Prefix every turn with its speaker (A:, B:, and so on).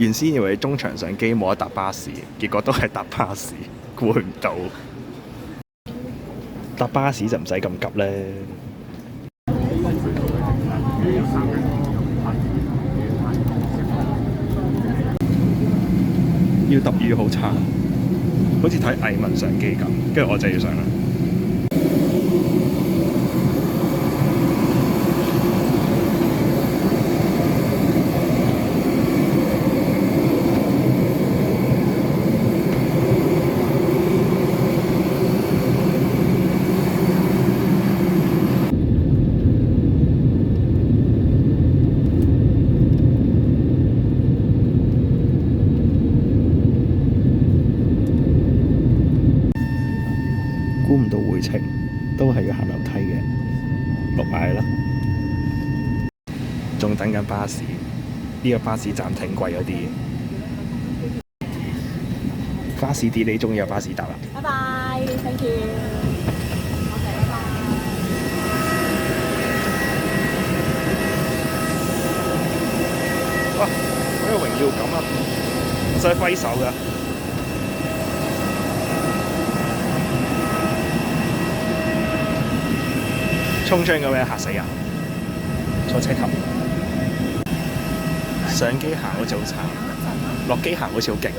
A: 原先以為中場上機冇得搭巴士，結果都係搭巴士，估唔到。搭巴士就唔使咁急咧。要揼魚好差，好似睇藝文相機咁，跟住我就要上啦。估唔到回程都係要行樓梯嘅，落埋啦。仲等緊巴士，呢個巴士站挺貴咗啲。巴士啲你終於有巴士搭啦！
B: 拜拜，thank you。
A: 哇！好有榮耀感啊！我使揮手㗎。衝窗嗰位嚇死人，坐車頭。上機行好似好差，落機行好似好勁。